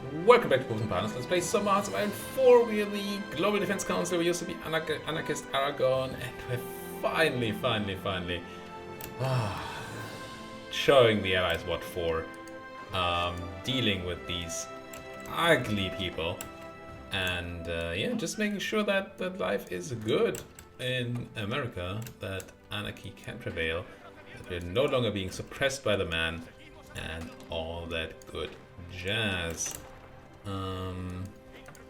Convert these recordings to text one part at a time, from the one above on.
Welcome back to Wolves and Partners. Let's play some Hearts of Iron 4. We are the Global Defense Council. We used to be Anarchist Aragon, and we're finally showing the Allies what for. Dealing with these ugly people. And yeah, just making sure that life is good in America, that anarchy can prevail, that we're no longer being suppressed by the man, and all that good jazz.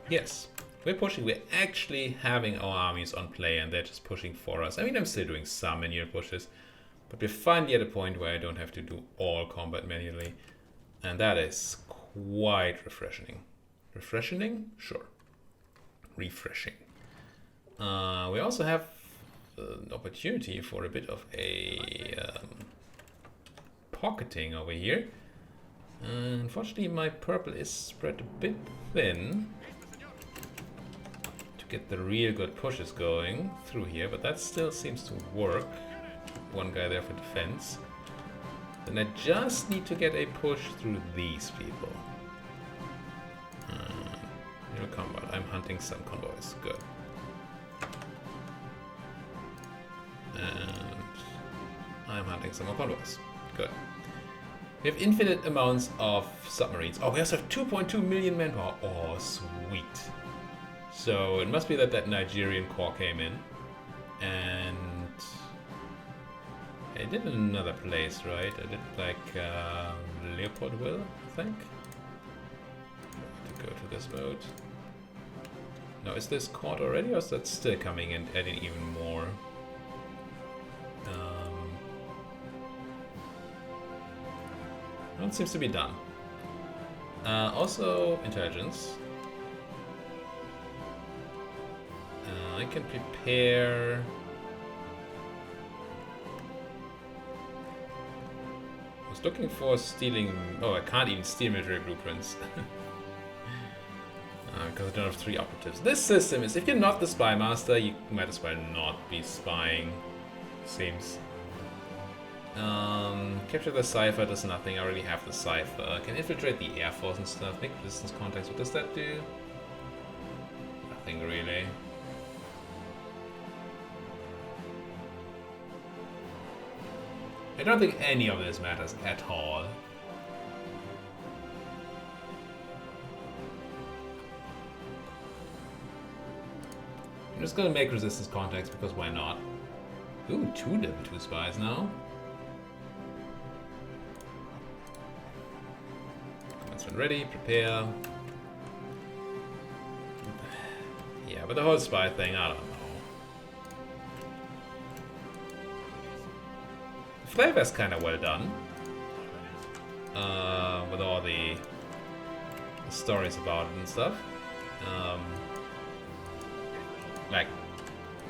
Yes, we're pushing. We're actually having our armies on play, and they're just pushing for us. I mean, I'm still doing some manual pushes, but we're finally at a point where I don't have to do all combat manually, and that is quite refreshing. Refreshing? Sure. Refreshing. We also have an opportunity for a bit of a pocketing over here. Unfortunately, my purple is spread a bit thin to get the real good pushes going through here, but that still seems to work. One guy there for defense. Then I just need to get a push through these people. No combat. I'm hunting some convoys. Good. And I'm hunting some more convoys. Good. We have infinite amounts of submarines. Oh, we also have 2.2 million manpower. Oh, sweet. So it must be that Nigerian corps came in. And I did in another place, right? I did like Leopoldville, I think. To go to this mode. Now, is this caught already, or is that still coming and adding even more? It seems to be done. Also, intelligence. I can prepare. I was looking for stealing. Oh, I can't even steal military blueprints. Because I don't have 3 operatives. This system is, if you're not the spy master, you might as well not be spying. Seems. Capture the cipher does nothing. I already have the cipher. Can infiltrate the air force and stuff. Make resistance contacts. What does that do? Nothing really. I don't think any of this matters at all. I'm just gonna make resistance contacts because why not? Ooh, 2 level 2 spies now. Commencement ready, prepare. Yeah, but the whole spy thing, I don't know. The flavor's kind of well done. With all the stories about it and stuff. Like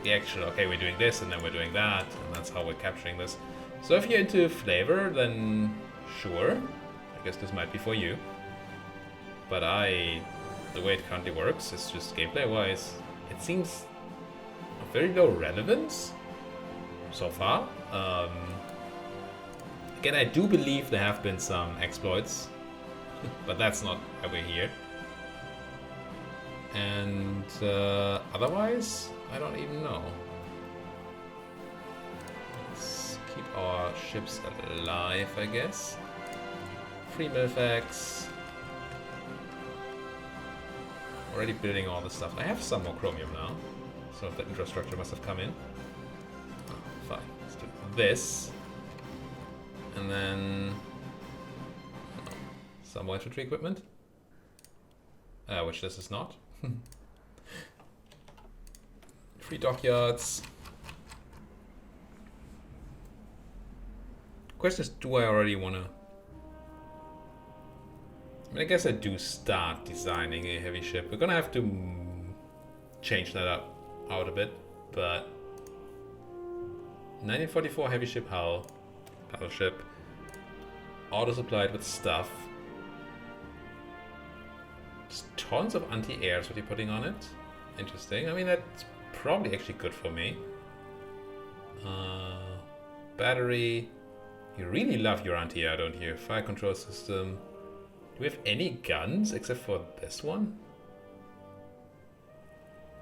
the actual, okay, we're doing this and then we're doing that, and that's how we're capturing this. So if you're into flavor, then sure, I guess this might be for you. But the way it currently works is just gameplay wise, it seems of very low relevance so far. Again, I do believe there have been some exploits, but that's not why we're here. And otherwise, I don't even know. Let's keep our ships alive, I guess. Free Milfax. Already building all this stuff. I have some more chromium now, so the infrastructure must have come in. Oh, fine, let's do this. And then some more infantry equipment. Which this is not. Free dockyards. Question is, do I already want to? I mean, I guess I do start designing a heavy ship. We're gonna have to change that out a bit, but 1944 heavy ship hull, battleship, auto supplied with stuff. Just tons of anti-airs what you're putting on it. Interesting. I mean, that's probably actually good for me. Battery. You really love your anti-air, don't you? Fire control system. we have any guns except for this one?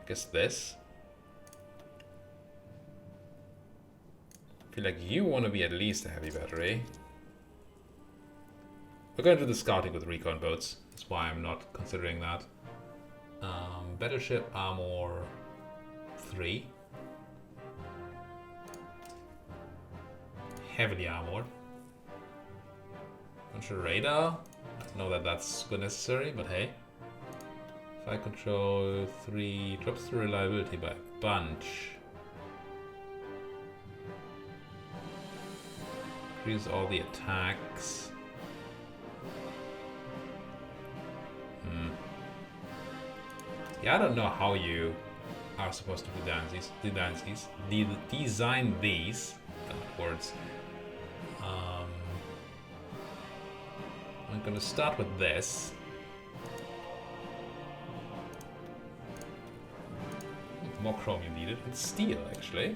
I guess this. I feel like you want to be at least a heavy battery. We're going to do the scouting with recon boats. That's why I'm not considering that. Battleship armor 3. Heavily armored. Bunch of radar. I don't know that that's super necessary, but hey. Fire control 3 drops the reliability by a bunch. Increase all the attacks. Yeah, I don't know how you are supposed to design these words. I'm gonna start with this. More chromium needed. It's steel, actually.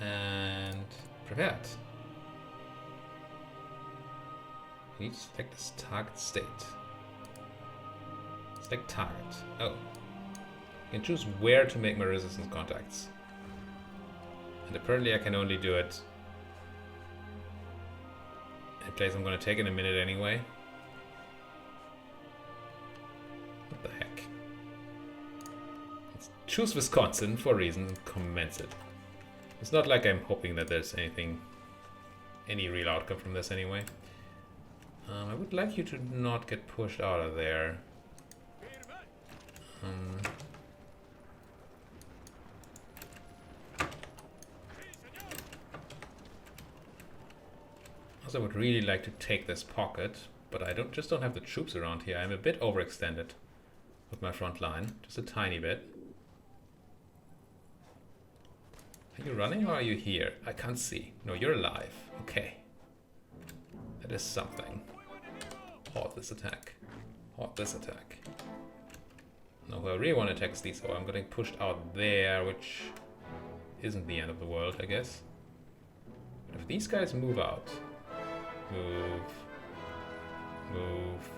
And prepared. I need to select this target state. Select target. Oh. I can choose where to make my resistance contacts. And apparently I can only do it in a place I'm going to take in a minute anyway. What the heck? Let's choose Wisconsin for a reason and commence it. It's not like I'm hoping that there's any real outcome from this anyway. I would like you to not get pushed out of there. Also, I would really like to take this pocket, but I just don't have the troops around here. I'm a bit overextended with my front line, just a tiny bit. Are you running or are you here? I can't see. No, you're alive. Okay. That is something. Halt this attack. Halt this attack. No, I really want to attack these. Oh, I'm getting pushed out there, which isn't the end of the world, I guess. But if these guys move out. Move.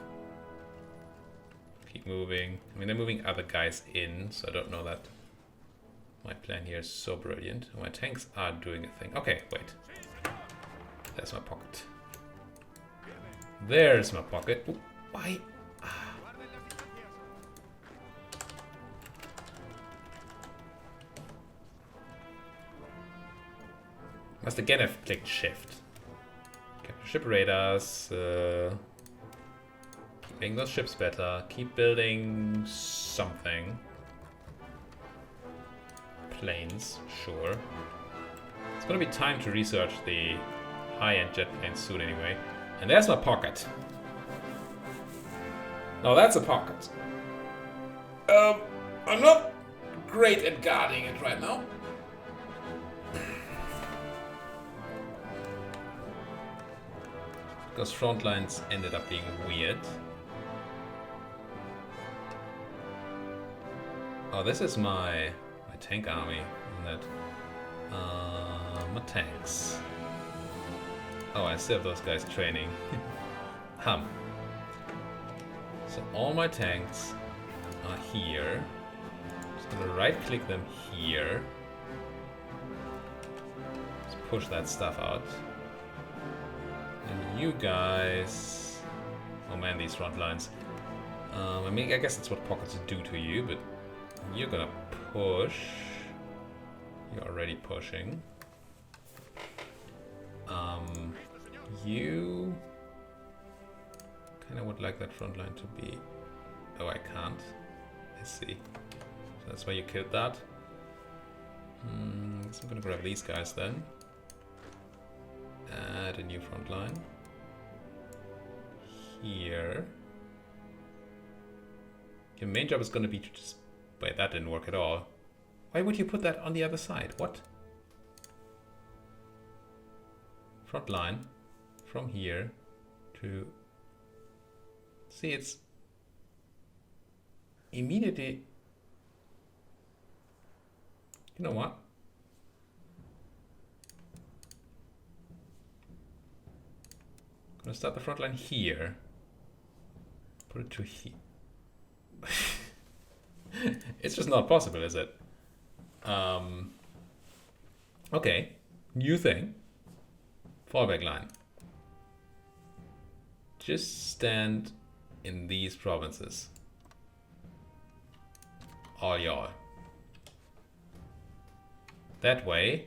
Keep moving. I mean, they're moving other guys in, so I don't know that my plan here is so brilliant. My tanks are doing a thing. Okay, wait. There's my pocket. There's my pocket. Ooh, why? Must again have clicked shift. Capture ship radars. Keep making those ships better. Keep building something. Planes, sure. It's gonna be time to research the high-end jet planes soon anyway. And there's my pocket. Now that's a pocket. I'm not great at guarding it right now. Because front lines ended up being weird. Oh, this is my tank army, isn't it? My tanks. Oh, I still have those guys training. So all my tanks are here. Just gonna right click them here. Let's push that stuff out. And you guys... Oh man, these front lines. I mean, I guess that's what pockets do to you, but you're gonna push. You're already pushing. You kind of would like that front line to be... Oh, I can't. I see. So that's why you killed that. So I'm gonna grab these guys then. Add a new front line. Here. Your main job is gonna be to just... Wait, that didn't work at all. Why would you put that on the other side? What? Front line. From here to... See, it's... Immediately... You know what? I'm gonna start the front line here. Put it to here. It's just not possible, is it? Okay, new thing. Fallback line. Just stand in these provinces. All y'all. That way,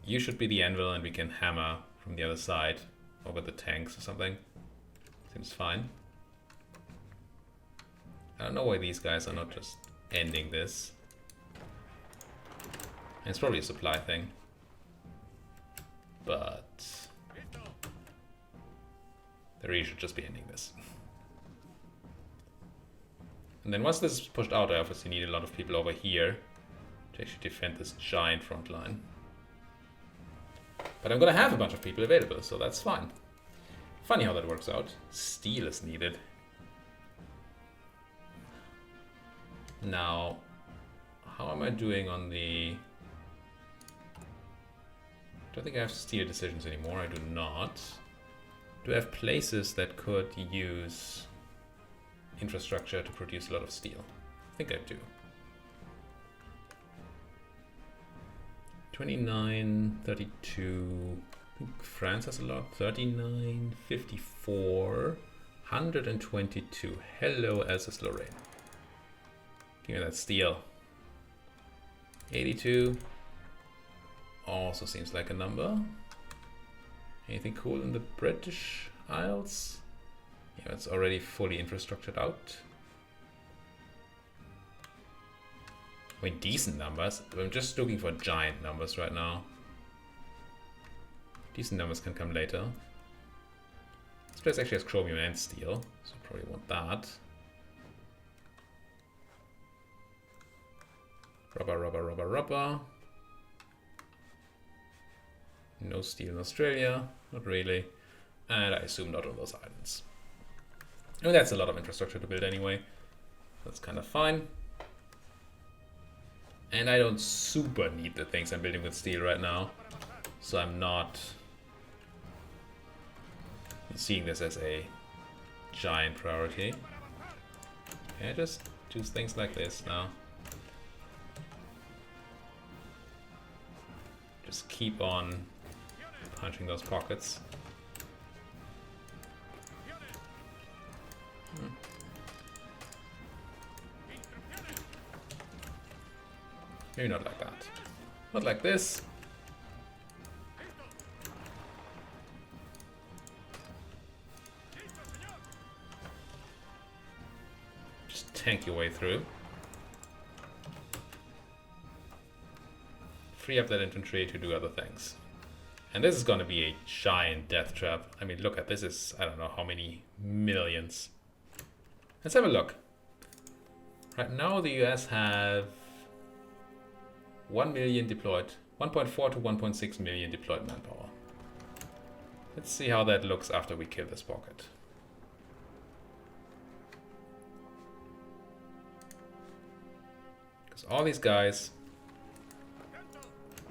you should be the anvil and we can hammer from the other side over the tanks or something. Seems fine. I don't know why these guys are not just ending this. And it's probably a supply thing. But they really should just be ending this. And then once this is pushed out, I obviously need a lot of people over here to actually defend this giant front line. But I'm gonna have a bunch of people available, so that's fine. Funny how that works out. Steel is needed. Now, how am I doing on the... I don't think I have steel decisions anymore. I do not. Do I have places that could use infrastructure to produce a lot of steel? I think I do. 29, 32. I think France has a lot. 39, 54, 122. Hello, Alsace-Lorraine. Give me that steel. 82. Also seems like a number. Anything cool in the British Isles? Yeah, it's already fully infrastructured out. I mean, decent numbers. I'm just looking for giant numbers right now. Decent numbers can come later. This place actually has chromium and steel, so I probably want that. Rubber, rubber, rubber, rubber. No steel in Australia, not really. And I assume not on those islands. I mean, that's a lot of infrastructure to build anyway. That's kind of fine. And I don't super need the things I'm building with steel right now. So I'm not seeing this as a giant priority. Can I just choose things like this now? Just keep on punching those pockets. Maybe not like that. Not like this. Just tank your way through. Free up that infantry to do other things. And this is going to be a giant death trap. I mean, look at this is, I don't know how many millions. Let's have a look. Right now the US have 1 million deployed, 1.4 to 1.6 million deployed manpower. Let's see how that looks after we kill this pocket. Because all these guys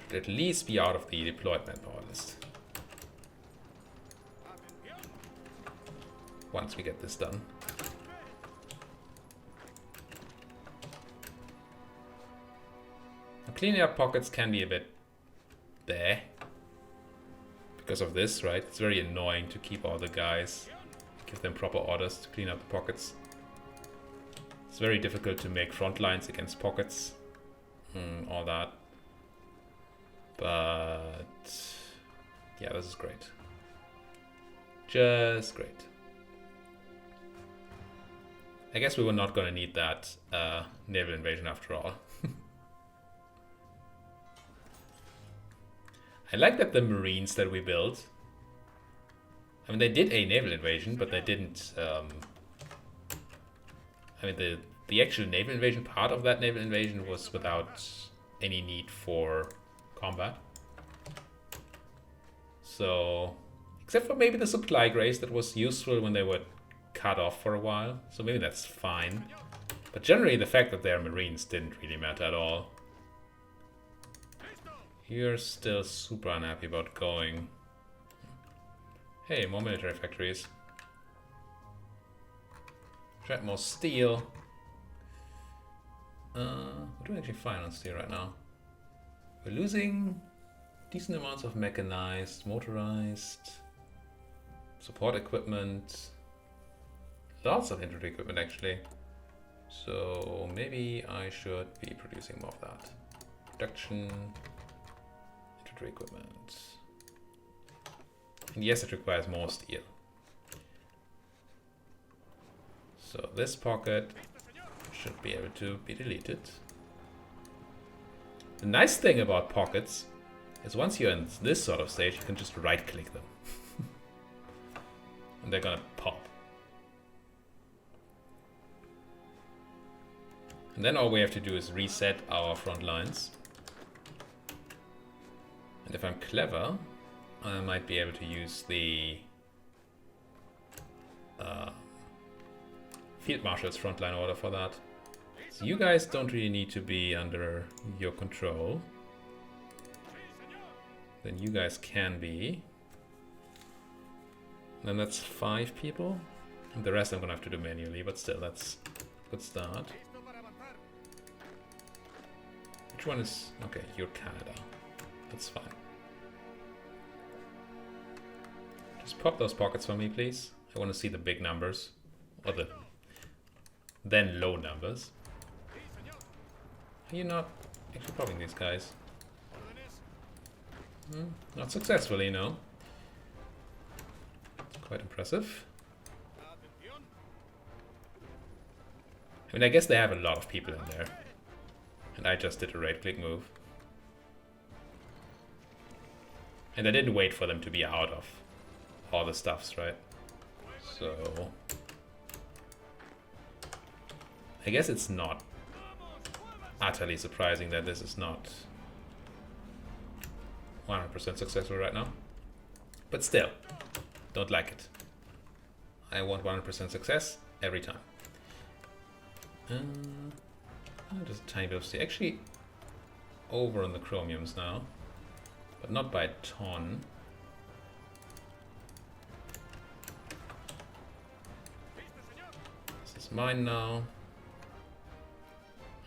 should at least be out of the deployed manpower list. Once we get this done. Cleaning up pockets can be a bit there because of this, right? It's very annoying to keep all the guys, give them proper orders to clean up the pockets. It's very difficult to make front lines against pockets, all that. But yeah, this is great. Just great. I guess we were not going to need that naval invasion after all. I like that the Marines that we built, I mean, they did a naval invasion, but they didn't, I mean, the actual naval invasion part of that naval invasion was without any need for combat. So, except for maybe the supply grace that was useful when they were cut off for a while, so maybe that's fine. But generally the fact that they're Marines didn't really matter at all. You're still super unhappy about going. Hey, more military factories. Trap more steel. We're doing actually fine on steel right now. We're losing decent amounts of mechanized, motorized, support equipment. Lots of infantry equipment actually. So maybe I should be producing more of that. Production, infantry equipment. And yes, it requires more steel. So this pocket should be able to be deleted. The nice thing about pockets is once you're in this sort of stage, you can just right click them. And they're gonna pop. And then all we have to do is reset our front lines. And if I'm clever, I might be able to use the Field Marshal's frontline order for that. So you guys don't really need to be under your control. Then you guys can be. Then that's 5 people. And the rest I'm gonna have to do manually, but still, that's a good start. Which one is... okay, you're Canada. That's fine. Just pop those pockets for me, please. I want to see the big numbers. Or the then low numbers. Are you not actually popping these guys? Not successfully, no. Quite impressive. I mean, I guess they have a lot of people in there. And I just did a right-click move. And I didn't wait for them to be out of all the stuffs, right? So... I guess it's not utterly surprising that this is not 100% successful right now. But still, don't like it. I want 100% success every time. Just a tiny bit of steel. Actually, over on the chromiums now, but not by a ton. This is mine now.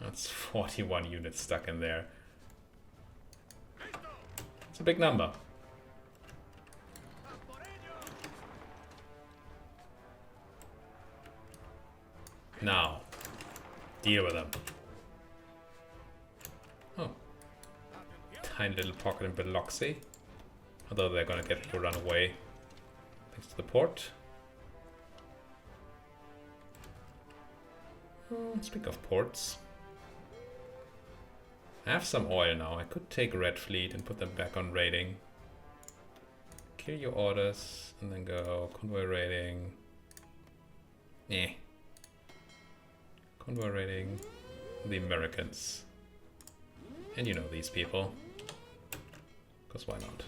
That's 41 units stuck in there. It's a big number. Now, deal with them. Oh. Tiny little pocket in Biloxi. Although they're gonna get to run away thanks to the port. Speak of ports. I have some oil now. I could take Red Fleet and put them back on raiding. Kill your orders and then go convoy raiding. Eh. Convoy raiding the Americans. And you know these people. Because why not?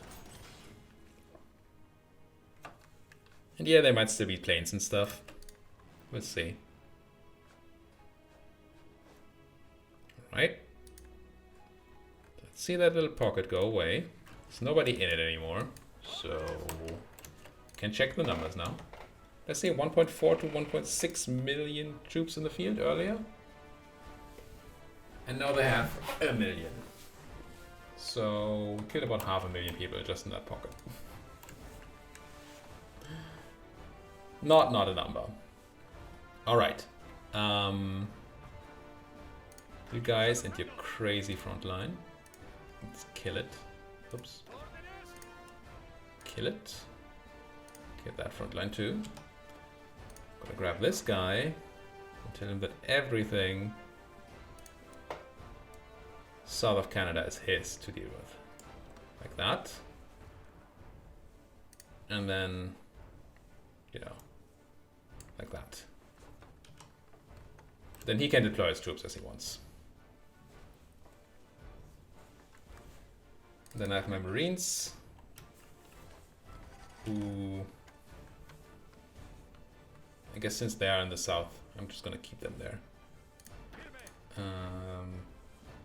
And yeah, there might still be planes and stuff. We'll see. Alright. Let's see that little pocket go away. There's nobody in it anymore. So, can check the numbers now. Let's say 1.4 to 1.6 million troops in the field earlier. And now they have 1 million. So, we killed about 500,000 people just in that pocket. Not a number. Alright. You guys and your crazy front line. Let's kill it. Oops. Kill it. Get that front line too. Gonna grab this guy and tell him that everything south of Canada is his to deal with. Like that. And then, you know, like that. Then he can deploy his troops as he wants. Then I have my Marines, who, I guess since they are in the south, I'm just gonna keep them there.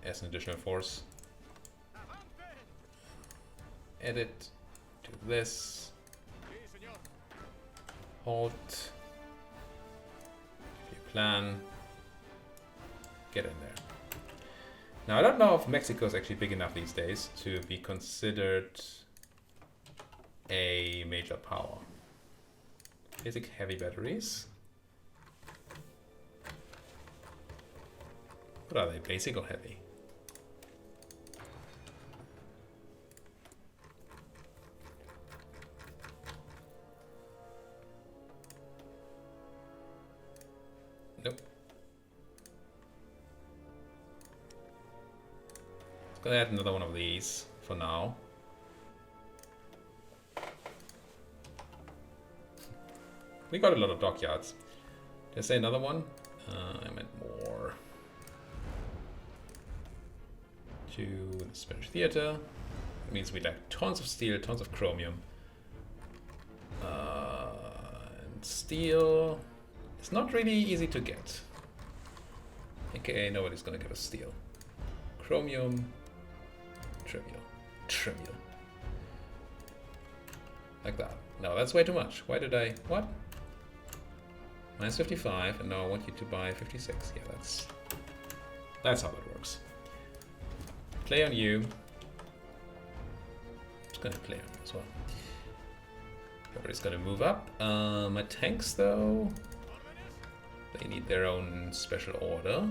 As an additional force. Edit, do this. Halt. Your plan. Get in there. Now I don't know if Mexico is actually big enough these days to be considered a major power. Basic heavy batteries. What are they? Basic or heavy? Nope. Let's go add another one of these for now. We got a lot of dockyards. Did I say another one? I meant more. To the Spanish theater. It means we like tons of steel, tons of chromium. And steel is not really easy to get. AKA nobody's gonna give us steel. Chromium, trivial. Trivial. Like that. No, that's way too much. Why did I... What? Minus 55, and now I want you to buy 56. Yeah, that's how that works. Play on you. I'm just gonna play on you as well. Everybody's gonna move up. My tanks, though, they need their own special order.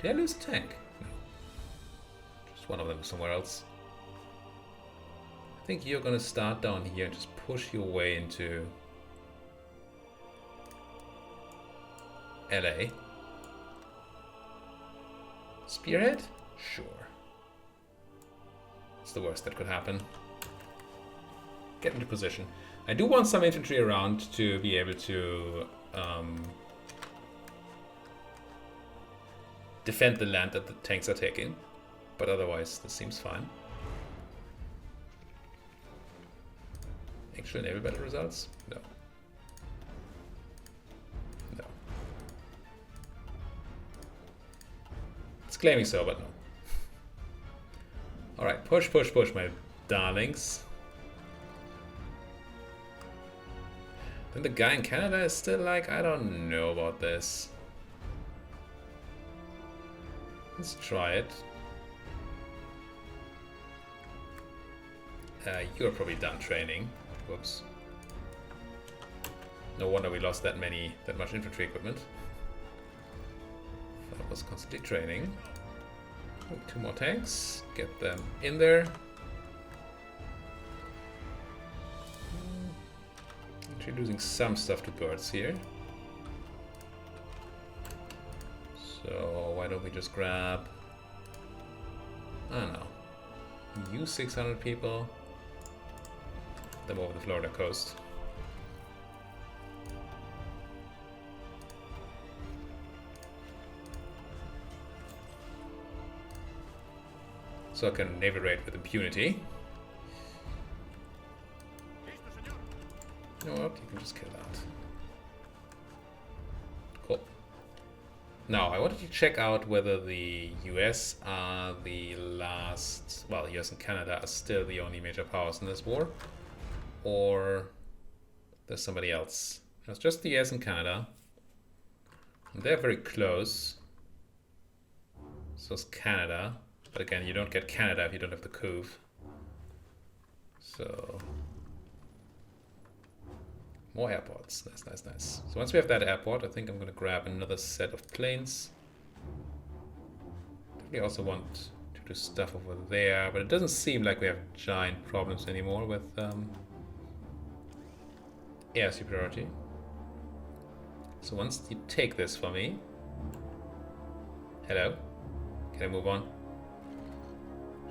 Did I lose a tank? No. Just one of them somewhere else. I think you're gonna start down here and just push your way into LA. Spearhead? Sure. It's the worst that could happen. Get into position. I do want some infantry around to be able to defend the land that the tanks are taking. But otherwise, this seems fine. Actual naval battle results? No. No. It's claiming so, but no. Alright, push, push, push, my darlings. Then the guy in Canada is still like, I don't know about this. Let's try it. You're probably done training. Whoops. No wonder we lost that much infantry equipment. That was constantly training. Oh, 2 more tanks. Get them in there. Introducing some stuff to birds here. So why don't we just grab, I don't know, you 600 people, them over the Florida coast. So I can naval raid with impunity. You know what? You can just kill that. Cool. Now, I wanted to check out whether the US are the last... Well, US and Canada are still the only major powers in this war. Or there's somebody else. It's just the US and Canada. And they're very close. So is Canada. But again, you don't get Canada if you don't have the coup. So... more airports. Nice, nice, nice. So once we have that airport, I think I'm going to grab another set of planes. We also want to do stuff over there, but it doesn't seem like we have giant problems anymore with air superiority. So once you take this for me... Hello? Can I move on?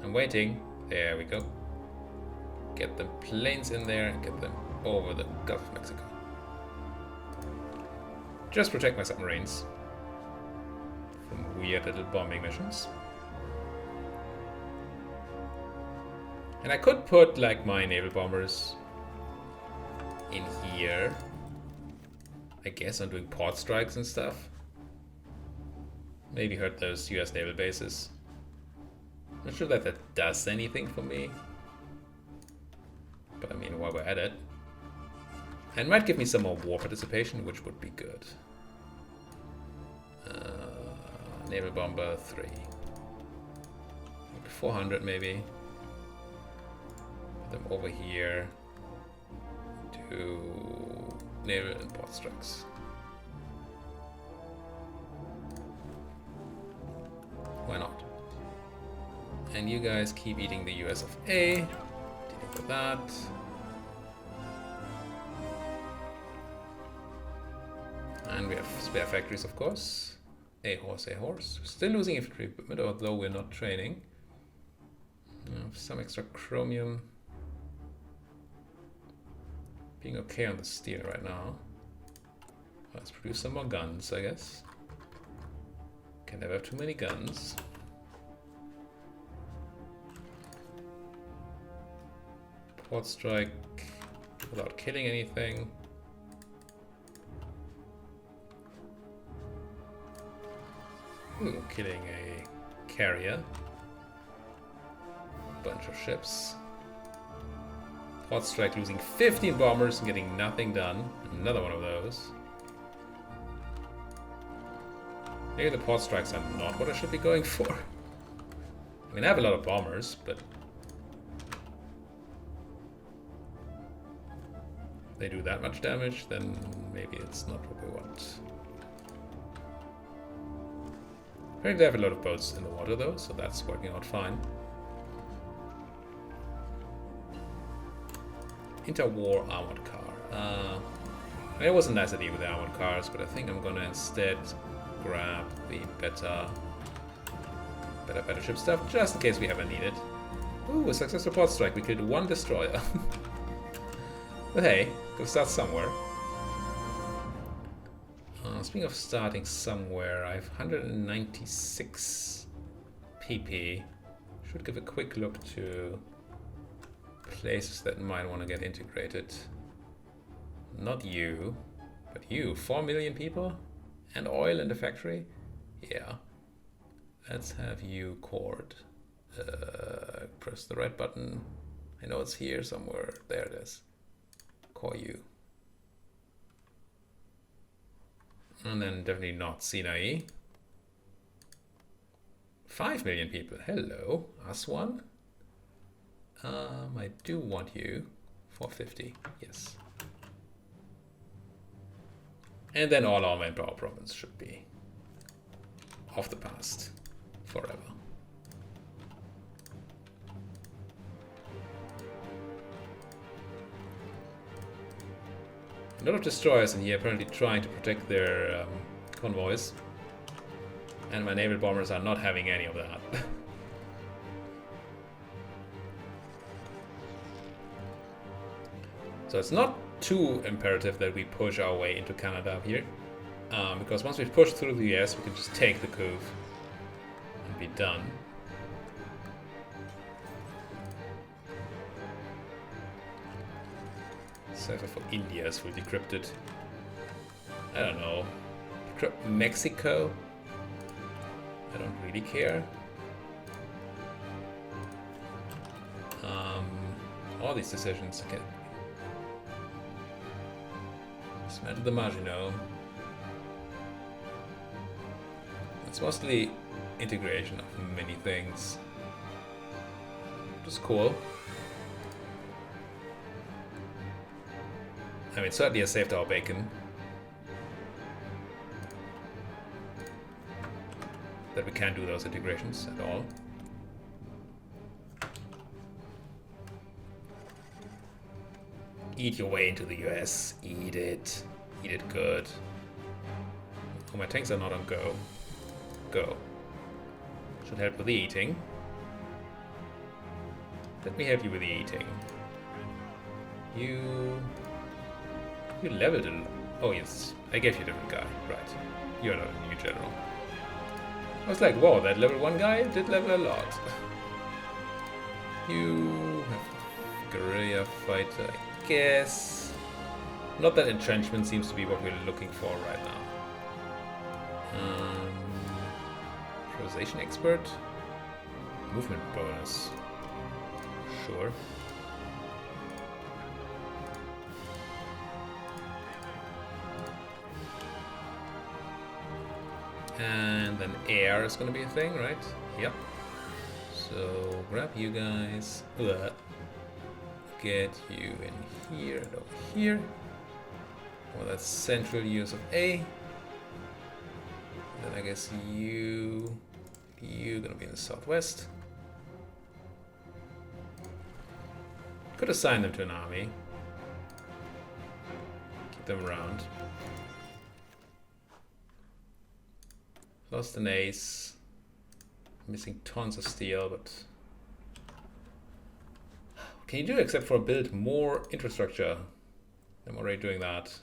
I'm waiting. There we go. Get the planes in there and get them over the Gulf of Mexico. Just protect my submarines from weird little bombing missions. And I could put like my naval bombers in here. I guess I'm doing port strikes and stuff. Maybe hurt those US naval bases. Not sure that that does anything for me. But I mean, while we're at it, And might give me some more war participation, which would be good. Naval bomber 3. 400 maybe. Put them over here to naval and port strikes. Why not? And you guys keep eating the US of A. Dealing with that. And we have spare factories, of course. A horse, a horse. Still losing infantry equipment, although we're not training. Some extra chromium. Being okay on the steel right now. Let's produce some more guns, I guess. Can never have too many guns. Port strike without killing anything. Ooh, killing a carrier. Bunch of ships. Port strike losing 15 bombers and getting nothing done. Another one of those. Maybe the port strikes are not what I should be going for. I mean, I have a lot of bombers, but if they do that much damage, then maybe it's not what we want. Apparently they have a lot of boats in the water though, so that's working out fine. Interwar armored car. It was a nice idea with the armored cars, but I think I'm gonna instead grab the better ship stuff, just in case we ever need it. Ooh, a successful port strike. We killed one destroyer. But hey, gotta start somewhere. Speaking of starting somewhere, I have 196 PP. Should give a quick look to places that might want to get integrated. Not you, but you. 4 million people? And oil in the factory? Yeah. Let's have you cored. Press the red button. I know it's here somewhere. There it is. Core you. And then definitely not Sinai. 5 million people. Hello. Us one. I do want you. 450. Yes. And then all our manpower problems should be of the past forever. A lot of destroyers in here apparently trying to protect their convoys. And my naval bombers are not having any of that. So it's not too imperative that we push our way into Canada here. Because once we've pushed through the US, we can just take the coup and be done. Server for India is fully decrypted. I don't know. Decrypt Mexico? I don't really care. All these decisions can dismantle the Maginot. It's mostly integration of many things, which is cool. I mean, certainly has saved our bacon. That we can't do those integrations at all. Eat your way into the US. Eat it. Eat it good. Oh, my tanks are not on go. Go. Should help with the eating. Let me help you with the eating. You leveled a... Oh yes, I gave you a different guy. Right. You're not a new general. I was like, whoa, that level 1 guy did level a lot. You have guerrilla fighter, I guess. Not that entrenchment seems to be what we're looking for right now. Improvisation expert. Movement bonus. Sure. And then air is going to be a thing, right? Yep. So grab you guys. Get you in here and over here. Well, that's central use of A. Then I guess you're gonna be in the southwest. Could assign them to an army. Keep them around. Lost an ace. Missing tons of steel, but what can you do except for build more infrastructure? I'm already doing that.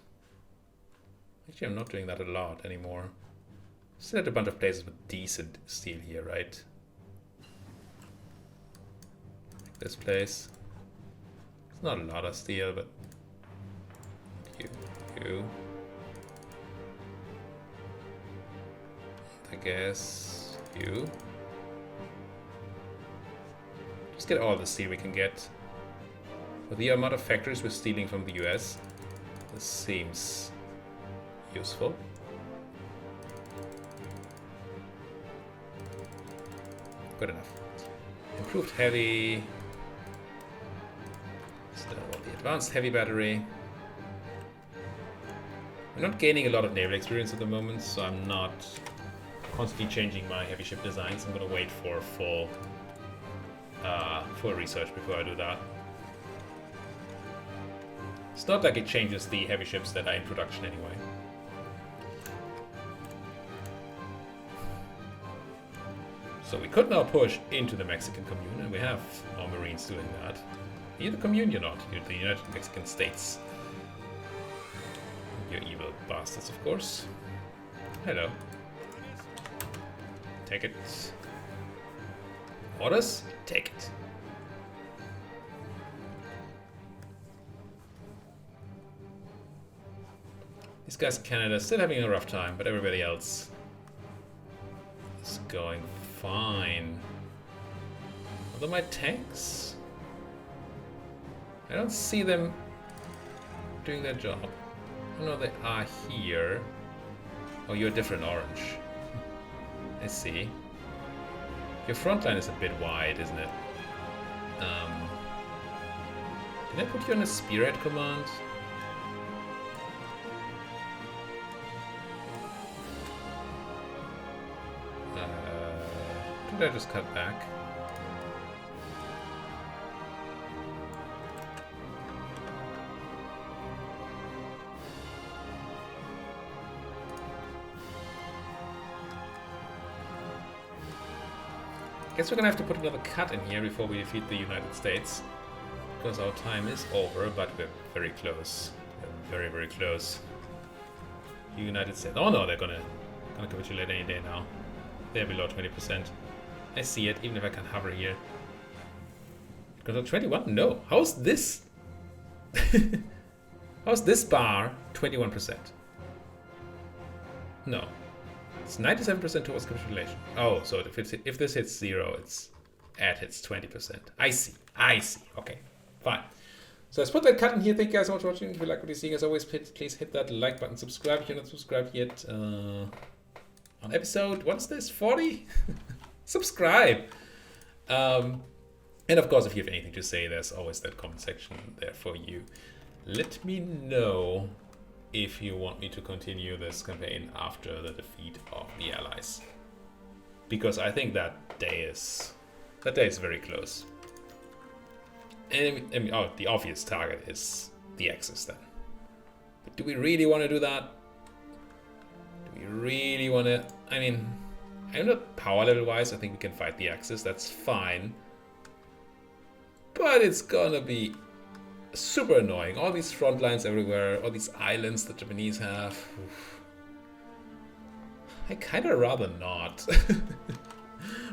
Actually, I'm not doing that a lot anymore. Still had a bunch of places with decent steel here, right? Like this place. It's not a lot of steel, but you. I guess you. Just get all the steel we can get. With the amount of factories we're stealing from the US, this seems useful. Good enough. Improved heavy. Still want the advanced heavy battery. I'm not gaining a lot of naval experience at the moment, so I'm not constantly changing my heavy ship designs. I'm gonna wait for full research before I do that. It's not like it changes the heavy ships that are in production anyway. So we could now push into the Mexican commune, and we have our Marines doing that. You're the commune, you're not. You're the United Mexican States. You evil bastards, of course. Hello. Take it. Orders? Take it. These guys in Canada are still having a rough time, but everybody else is going fine. Although my tanks, I don't see them doing their job. Oh no, they are here. Oh, you're a different orange. I see. Your front line is a bit wide, isn't it? Can I put you on a spearhead command? Did I just cut back? Guess we're gonna have to put another cut in here before we defeat the United States, because our time is over, but we're very close. We're very, very close. United States. Oh no, they're gonna capitulate any day now. They're below 20%. I see it, even if I can hover here. Control 21? No. How's this? How's this bar 21%? No. It's 97% towards capitulation. Oh, so if this hits 0, it's at hits 20%. I see. Okay, fine. So let's put that cut in here. Thank you guys so much for watching. If you like what you're seeing, as always, please hit that like button. Subscribe if you're not subscribed yet. On episode, what's this, 40? Subscribe. And of course, if you have anything to say, there's always that comment section there for you. Let me know if you want me to continue this campaign after the defeat of the Allies, because I think that day is very close. And the obvious target is the Axis then. But do we really want to do that? Do we really want to? I mean, I'm not power level wise. I think we can fight the Axis. That's fine. But it's gonna be super annoying. All these front lines everywhere, all these islands the Japanese have. Oof. I kind of rather not.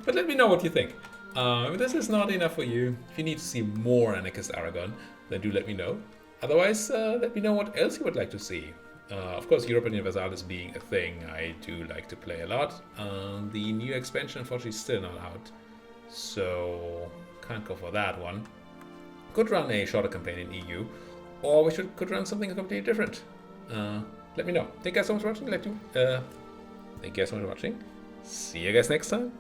But let me know what you think. If this is not enough for you, if you need to see more Anarchist Aragon, then do let me know. Otherwise, let me know what else you would like to see. Of course, Europa Universalis being a thing I do like to play a lot. The new expansion, unfortunately, is still not out. So, can't go for that one. Could run a shorter campaign in EU, or could run something completely different. Let me know. Thank you guys so much for watching. Thank you guys so much for watching. See you guys next time.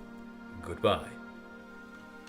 Goodbye.